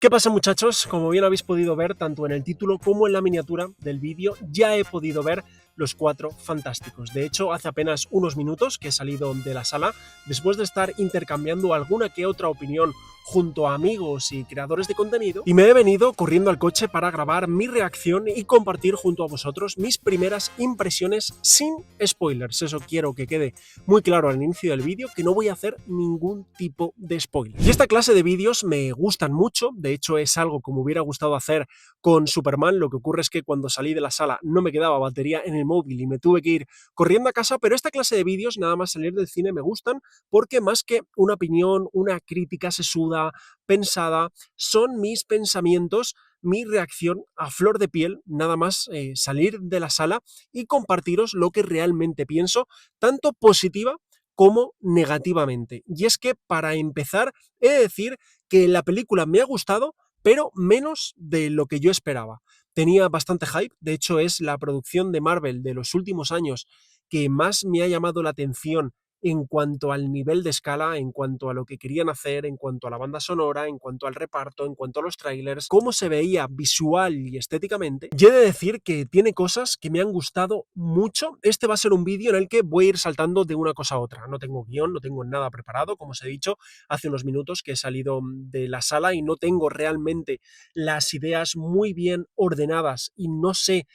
¿Qué pasa, muchachos? Como bien habéis podido ver tanto en el título como en la miniatura del vídeo, ya he podido ver Los Cuatro Fantásticos. De hecho, hace apenas unos minutos que he salido de la sala, después de estar intercambiando alguna que otra opinión junto a amigos y creadores de contenido, y me he venido corriendo al coche para grabar mi reacción y compartir junto a vosotros mis primeras impresiones sin spoilers. Eso quiero que quede muy claro al inicio del vídeo, que no voy a hacer ningún tipo de spoiler. Y esta clase de vídeos me gustan mucho, de hecho es algo que me hubiera gustado hacer con Superman. Lo que ocurre es que cuando salí de la sala no me quedaba batería en el móvil y me tuve que ir corriendo a casa, pero esta clase de vídeos, nada más salir del cine, me gustan porque más que una opinión, una crítica sesuda, pensada, son mis pensamientos, mi reacción a flor de piel, nada más salir de la sala y compartiros lo que realmente pienso, tanto positiva como negativamente. Y es que, para empezar, he de decir que la película me ha gustado, pero menos de lo que yo esperaba. Tenía bastante hype, de hecho es la producción de Marvel de los últimos años que más me ha llamado la atención en cuanto al nivel de escala, en cuanto a lo que querían hacer, en cuanto a la banda sonora, en cuanto al reparto, en cuanto a los trailers, cómo se veía visual y estéticamente. Y he de decir que tiene cosas que me han gustado mucho. Este va a ser un vídeo en el que voy a ir saltando de una cosa a otra. No tengo guión, no tengo nada preparado, como os he dicho hace unos minutos que he salido de la sala y no tengo realmente las ideas muy bien ordenadas y no sé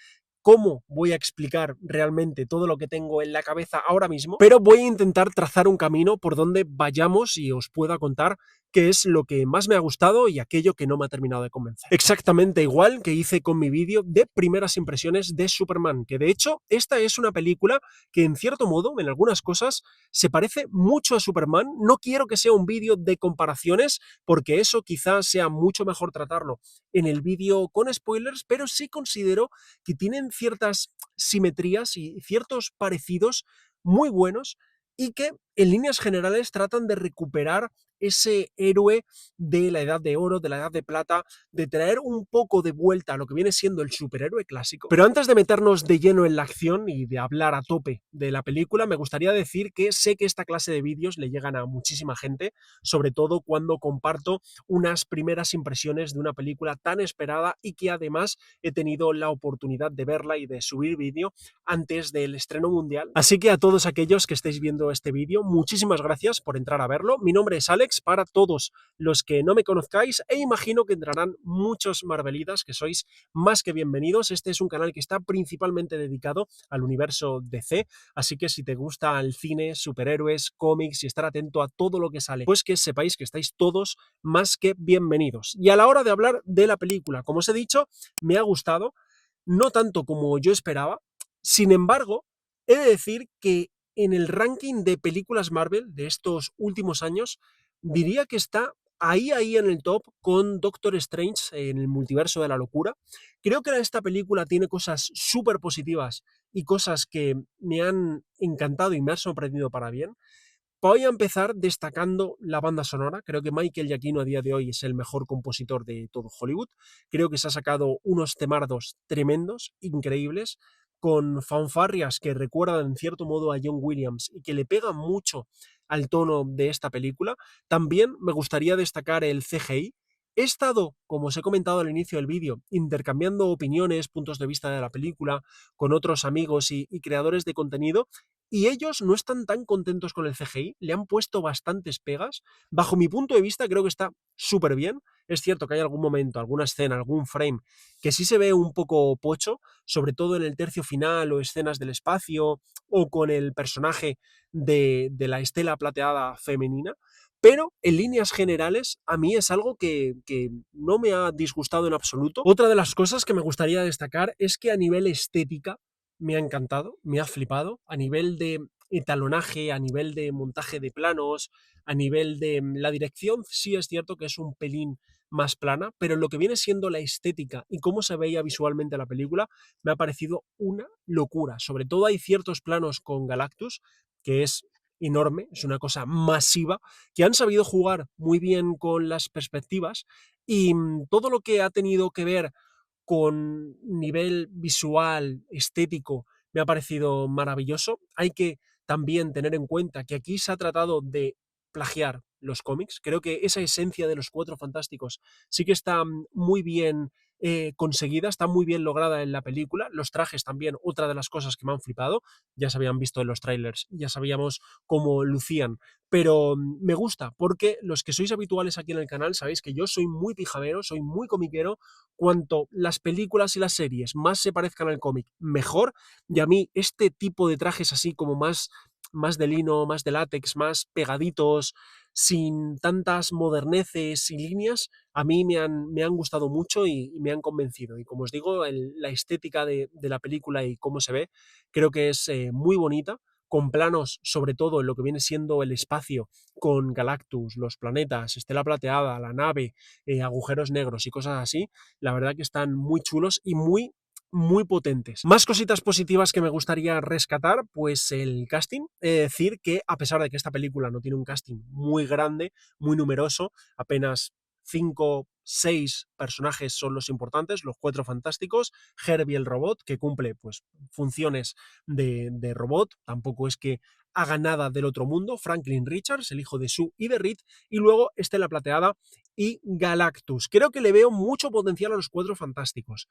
cómo voy a explicar realmente todo lo que tengo en la cabeza ahora mismo, pero voy a intentar trazar un camino por donde vayamos y os pueda contar qué es lo que más me ha gustado y aquello que no me ha terminado de convencer. Exactamente igual que hice con mi vídeo de primeras impresiones de Superman, que de hecho esta es una película que en cierto modo, en algunas cosas, se parece mucho a Superman. No quiero que sea un vídeo de comparaciones, porque eso quizás sea mucho mejor tratarlo en el vídeo con spoilers, pero sí considero que tienen ciertas simetrías y ciertos parecidos muy buenos y que en líneas generales tratan de recuperar ese héroe de la Edad de Oro, de la Edad de Plata, de traer un poco de vuelta a lo que viene siendo el superhéroe clásico. Pero antes de meternos de lleno en la acción y de hablar a tope de la película, me gustaría decir que sé que esta clase de vídeos le llegan a muchísima gente, sobre todo cuando comparto unas primeras impresiones de una película tan esperada y que además he tenido la oportunidad de verla y de subir vídeo antes del estreno mundial. Así que a todos aquellos que estéis viendo este vídeo, muchísimas gracias por entrar a verlo. Mi nombre es Alex, para todos los que no me conozcáis, e imagino que entrarán muchos Marvelitas, que sois más que bienvenidos. Este es un canal que está principalmente dedicado al universo DC, así que si te gusta el cine, superhéroes, cómics y estar atento a todo lo que sale, pues que sepáis que estáis todos más que bienvenidos. Y a la hora de hablar de la película, como os he dicho, me ha gustado, no tanto como yo esperaba. Sin embargo, he de decir que en el ranking de películas Marvel de estos últimos años, diría que está ahí en el top con Doctor Strange en el multiverso de la locura. Creo que esta película tiene cosas súper positivas y cosas que me han encantado y me han sorprendido para bien. Voy a empezar destacando la banda sonora. Creo que Michael Giacchino a día de hoy es el mejor compositor de todo Hollywood. Creo que se ha sacado unos temardos tremendos, increíbles, con fanfarrias que recuerdan en cierto modo a John Williams y que le pegan mucho al tono de esta película. También me gustaría destacar el CGI. He estado, como os he comentado al inicio del vídeo, intercambiando opiniones, puntos de vista de la película con otros amigos y creadores de contenido, y ellos no están tan contentos con el CGI, le han puesto bastantes pegas. Bajo mi punto de vista creo que está súper bien. Es cierto que hay algún momento, alguna escena, algún frame que sí se ve un poco pocho, sobre todo en el tercio final o escenas del espacio o con el personaje de la estela plateada femenina, pero en líneas generales a mí es algo que no me ha disgustado en absoluto. Otra de las cosas que me gustaría destacar es que a nivel estética me ha encantado, me ha flipado, a nivel de etalonaje, a nivel de montaje de planos, a nivel de la dirección. Sí es cierto que es un pelín más plana, pero en lo que viene siendo la estética y cómo se veía visualmente la película, me ha parecido una locura. Sobre todo hay ciertos planos con Galactus, que es enorme, es una cosa masiva, que han sabido jugar muy bien con las perspectivas, y todo lo que ha tenido que ver con nivel visual, estético, me ha parecido maravilloso. Hay que también tener en cuenta que aquí se ha tratado de plagiar los cómics. Creo que esa esencia de los Cuatro Fantásticos sí que está muy bien conseguida, está muy bien lograda en la película. Los trajes también, otra de las cosas que me han flipado. Ya se habían visto en los trailers, ya sabíamos cómo lucían, pero me gusta porque los que sois habituales aquí en el canal sabéis que yo soy muy pijamero, soy muy comiquero. Cuanto las películas y las series más se parezcan al cómic, mejor. Y a mí este tipo de trajes así como más de lino, más de látex, más pegaditos, sin tantas moderneces y líneas, a mí me han gustado mucho y me han convencido. Y como os digo, la estética de la película y cómo se ve, creo que es muy bonita, con planos, sobre todo en lo que viene siendo el espacio, con Galactus, los planetas, Estela Plateada, la nave, agujeros negros y cosas así. La verdad que están muy chulos y muy potentes. Más cositas positivas que me gustaría rescatar, pues el casting. Decir que a pesar de que esta película no tiene un casting muy grande, muy numeroso, apenas 5, 6 personajes son los importantes, los Cuatro Fantásticos, Herbie el robot, que cumple pues funciones de robot, tampoco es que haga nada del otro mundo, Franklin Richards, el hijo de Sue y de Reed, y luego Estela Plateada y Galactus. Creo que le veo mucho potencial a los Cuatro Fantásticos.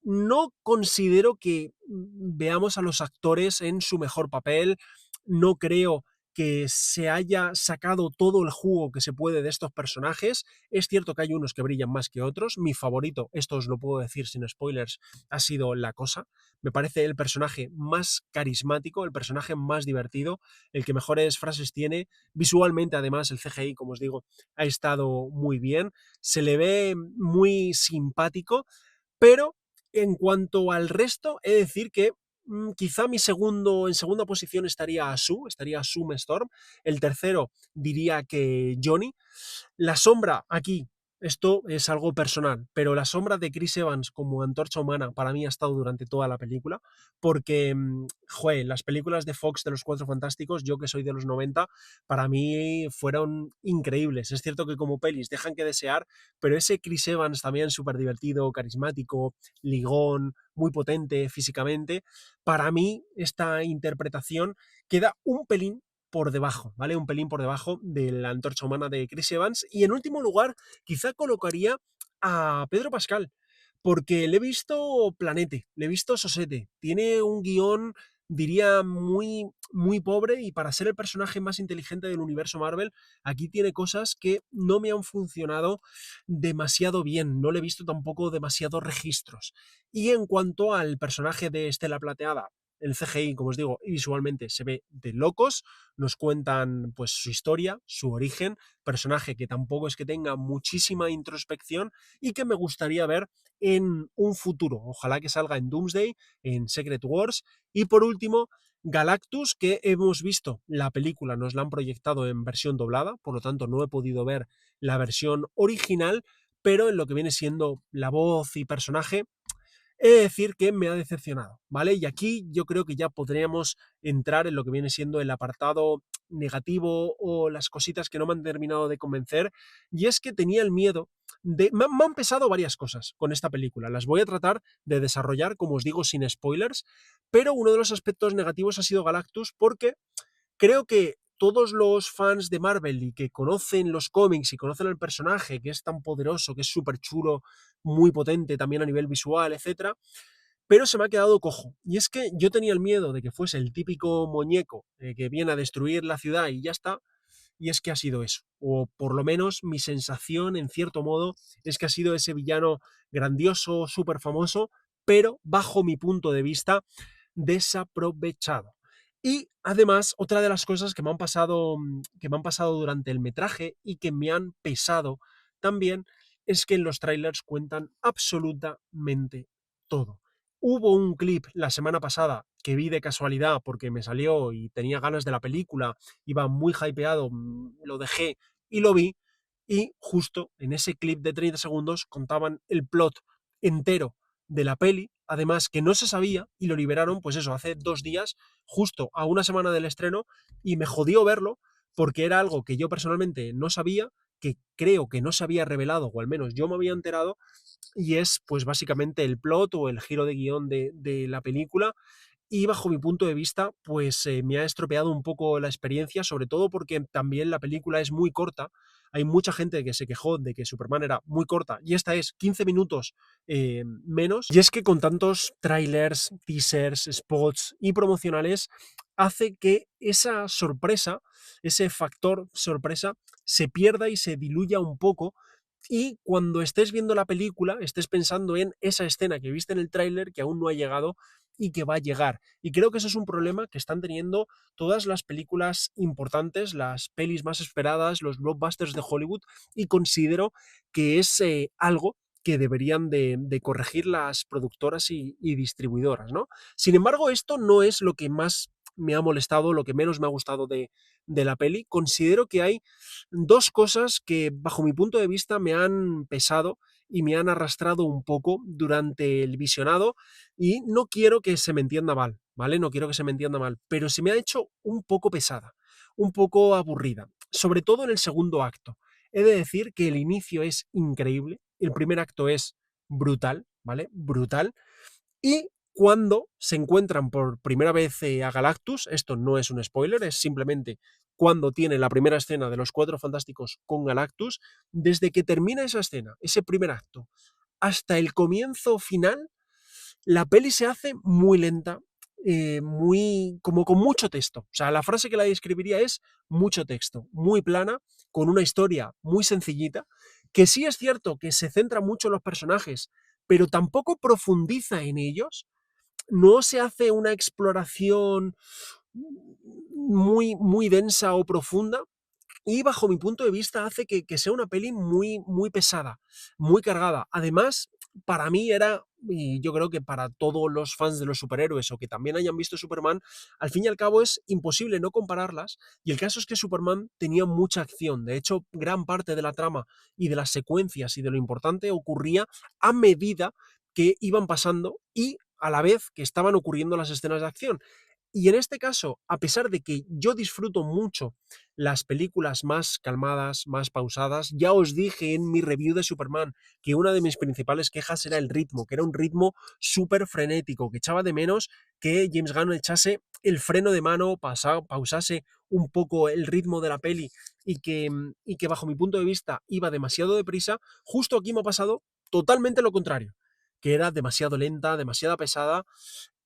No considero que veamos a los actores en su mejor papel, no creo que se haya sacado todo el jugo que se puede de estos personajes. Es cierto que hay unos que brillan más que otros. Mi favorito, esto os lo puedo decir sin spoilers, ha sido La Cosa. Me parece el personaje más carismático, el personaje más divertido, el que mejores frases tiene. Visualmente, además, el CGI, como os digo, ha estado muy bien. Se le ve muy simpático, pero en cuanto al resto, he de decir que quizá en segunda posición estaría Sue Storm. El tercero diría que Johnny. La sombra aquí, esto es algo personal, pero la sombra de Chris Evans como Antorcha Humana para mí ha estado durante toda la película, porque, joder, las películas de Fox de los Cuatro Fantásticos, yo que soy de los 90, para mí fueron increíbles. Es cierto que como pelis dejan que desear, pero ese Chris Evans también súper divertido, carismático, ligón, muy potente físicamente, para mí esta interpretación queda un pelín por debajo, ¿vale? Un pelín por debajo de la Antorcha Humana de Chris Evans. Y en último lugar, quizá colocaría a Pedro Pascal, porque le he visto planete, le he visto sosete. Tiene un guión, diría, muy pobre, y para ser el personaje más inteligente del universo Marvel, aquí tiene cosas que no me han funcionado demasiado bien. No le he visto tampoco demasiados registros. Y en cuanto al personaje de Estela Plateada, el CGI, como os digo, y visualmente se ve de locos. Nos cuentan pues su historia, su origen, personaje que tampoco es que tenga muchísima introspección y que me gustaría ver en un futuro. Ojalá que salga en Doomsday, en Secret Wars. Y por último, Galactus, que hemos visto la película, nos la han proyectado en versión doblada, por lo tanto no he podido ver la versión original, pero en lo que viene siendo la voz y personaje, he de decir que me ha decepcionado, ¿vale? Y aquí yo creo que ya podríamos entrar en lo que viene siendo el apartado negativo o las cositas que no me han terminado de convencer, y es que tenía el miedo de... Me han pesado varias cosas con esta película, las voy a tratar de desarrollar, como os digo, sin spoilers, pero uno de los aspectos negativos ha sido Galactus, porque creo que todos los fans de Marvel y que conocen los cómics y conocen al personaje, que es tan poderoso, que es súper chulo, muy potente también a nivel visual, etcétera, pero se me ha quedado cojo. Y es que yo tenía el miedo de que fuese el típico muñeco que viene a destruir la ciudad y ya está, y es que ha sido eso. O por lo menos mi sensación, en cierto modo, es que ha sido ese villano grandioso, súper famoso, pero bajo mi punto de vista, desaprovechado. Y además, otra de las cosas que me han pasado durante el metraje y que me han pesado también, es que en los trailers cuentan absolutamente todo. Hubo un clip la semana pasada que vi de casualidad porque me salió y tenía ganas de la película, iba muy hypeado, lo dejé y lo vi, y justo en ese clip de 30 segundos contaban el plot entero de la peli, además que no se sabía, y lo liberaron pues eso, hace 2 días, justo a una semana del estreno, y me jodió verlo porque era algo que yo personalmente no sabía, que creo que no se había revelado, o al menos yo me había enterado, y es pues básicamente el plot o el giro de guión de la película, y bajo mi punto de vista, pues me ha estropeado un poco la experiencia, sobre todo porque también la película es muy corta. Hay mucha gente que se quejó de que Superman era muy corta y esta es 15 minutos menos. Y es que con tantos trailers, teasers, spots y promocionales hace que esa sorpresa, ese factor sorpresa, se pierda y se diluya un poco y cuando estés viendo la película estés pensando en esa escena que viste en el tráiler que aún no ha llegado y que va a llegar. Y creo que eso es un problema que están teniendo todas las películas importantes, las pelis más esperadas, los blockbusters de Hollywood, y considero que es algo que deberían de corregir las productoras y distribuidoras, ¿no? Sin embargo, esto no es lo que más me ha molestado, lo que menos me ha gustado de la peli. Considero que hay dos cosas que, bajo mi punto de vista, me han pesado y me han arrastrado un poco durante el visionado y no quiero que se me entienda mal, ¿vale? No quiero que se me entienda mal, pero se me ha hecho un poco pesada, un poco aburrida, sobre todo en el segundo acto. He de decir que el inicio es increíble, el primer acto es brutal, ¿vale? Brutal. Y cuando se encuentran por primera vez a Galactus, esto no es un spoiler, es simplemente cuando tiene la primera escena de los Cuatro Fantásticos con Galactus, desde que termina esa escena, ese primer acto, hasta el comienzo final, la peli se hace muy lenta, muy como con mucho texto. O sea, la frase que la describiría es mucho texto, muy plana, con una historia muy sencillita, que sí es cierto que se centra mucho en los personajes, pero tampoco profundiza en ellos, no se hace una exploración muy densa o profunda, y bajo mi punto de vista hace que sea una peli muy pesada, muy cargada. Además, para mí era, y yo creo que para todos los fans de los superhéroes o que también hayan visto Superman, al fin y al cabo es imposible no compararlas. Y el caso es que Superman tenía mucha acción. De hecho, gran parte de la trama y de las secuencias y de lo importante ocurría a medida que iban pasando y a la vez que estaban ocurriendo las escenas de acción. Y en este caso, a pesar de que yo disfruto mucho las películas más calmadas, más pausadas, ya os dije en mi review de Superman que una de mis principales quejas era el ritmo, que era un ritmo súper frenético, que echaba de menos que James Gunn echase el freno de mano, pausase un poco el ritmo de la peli y que bajo mi punto de vista iba demasiado deprisa. Justo aquí me ha pasado totalmente lo contrario, que era demasiado lenta, demasiado pesada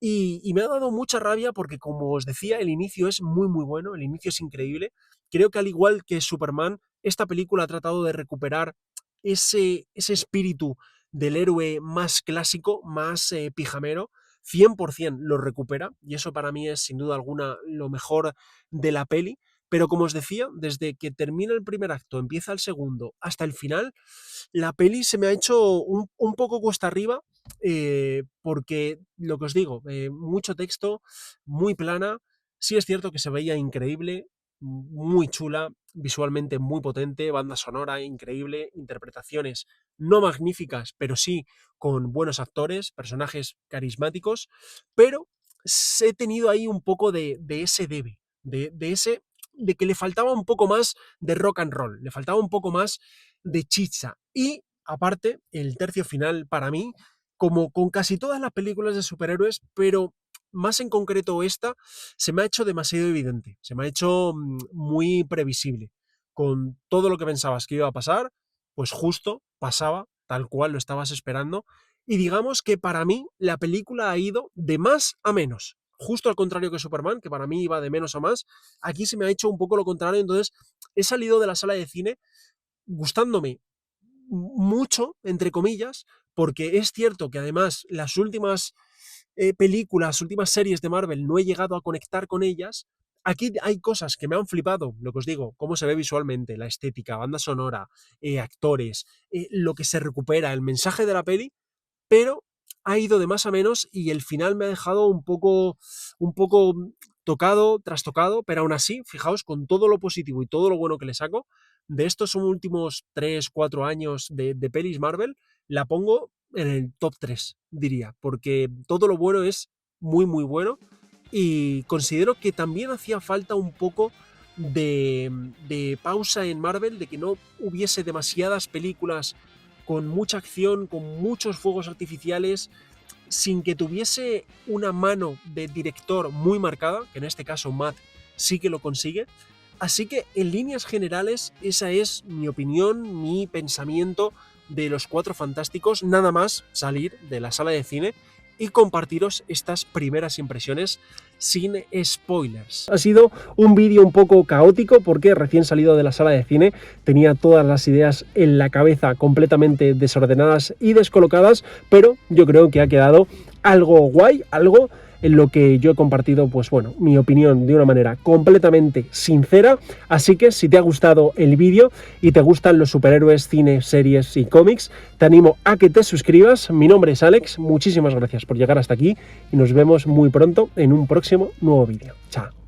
y me ha dado mucha rabia porque, como os decía, el inicio es muy bueno, el inicio es increíble. Creo que al igual que Superman, esta película ha tratado de recuperar ese espíritu del héroe más clásico, más pijamero. 100% lo recupera y eso para mí es sin duda alguna lo mejor de la peli. Pero como os decía, desde que termina el primer acto, empieza el segundo, hasta el final, la peli se me ha hecho un poco cuesta arriba, porque lo que os digo, mucho texto, muy plana. Sí es cierto que se veía increíble, muy chula, visualmente muy potente, banda sonora increíble, interpretaciones no magníficas, pero sí con buenos actores, personajes carismáticos, pero he tenido ahí un poco de ese debe, de que le faltaba un poco más de rock and roll, le faltaba un poco más de chicha. Y aparte, el tercio final para mí, como con casi todas las películas de superhéroes, pero más en concreto esta, se me ha hecho demasiado evidente, se me ha hecho muy previsible. Con todo lo que pensabas que iba a pasar, pues justo pasaba tal cual lo estabas esperando. Y digamos que para mí la película ha ido de más a menos. Justo al contrario que Superman, que para mí iba de menos a más, aquí se me ha hecho un poco lo contrario. Entonces he salido de la sala de cine gustándome mucho, entre comillas, porque es cierto que además las últimas películas, últimas series de Marvel no he llegado a conectar con ellas. Aquí hay cosas que me han flipado, lo que os digo, cómo se ve visualmente, la estética, banda sonora, actores, lo que se recupera, el mensaje de la peli, pero ha ido de más a menos y el final me ha dejado un poco tocado, trastocado, pero aún así, fijaos, con todo lo positivo y todo lo bueno que le saco, de estos últimos 3 4 años de pelis Marvel, la pongo en el top 3 diría, porque todo lo bueno es muy bueno y considero que también hacía falta un poco de pausa en Marvel, de que no hubiese demasiadas películas con mucha acción, con muchos fuegos artificiales. sin que tuviese una mano de director muy marcada, que en este caso Matt sí que lo consigue. Así que en líneas generales esa es mi opinión, mi pensamiento de Los Cuatro Fantásticos, nada más salir de la sala de cine y compartiros estas primeras impresiones sin spoilers. Ha sido un vídeo un poco caótico porque recién salido de la sala de cine tenía todas las ideas en la cabeza completamente desordenadas y descolocadas, pero yo creo que ha quedado algo guay, algo en lo que yo he compartido, pues bueno, mi opinión de una manera completamente sincera. Así que si te ha gustado el vídeo y te gustan los superhéroes, cine, series y cómics, te animo a que te suscribas. Mi nombre es Alex, muchísimas gracias por llegar hasta aquí y nos vemos muy pronto en un próximo nuevo vídeo. Chao.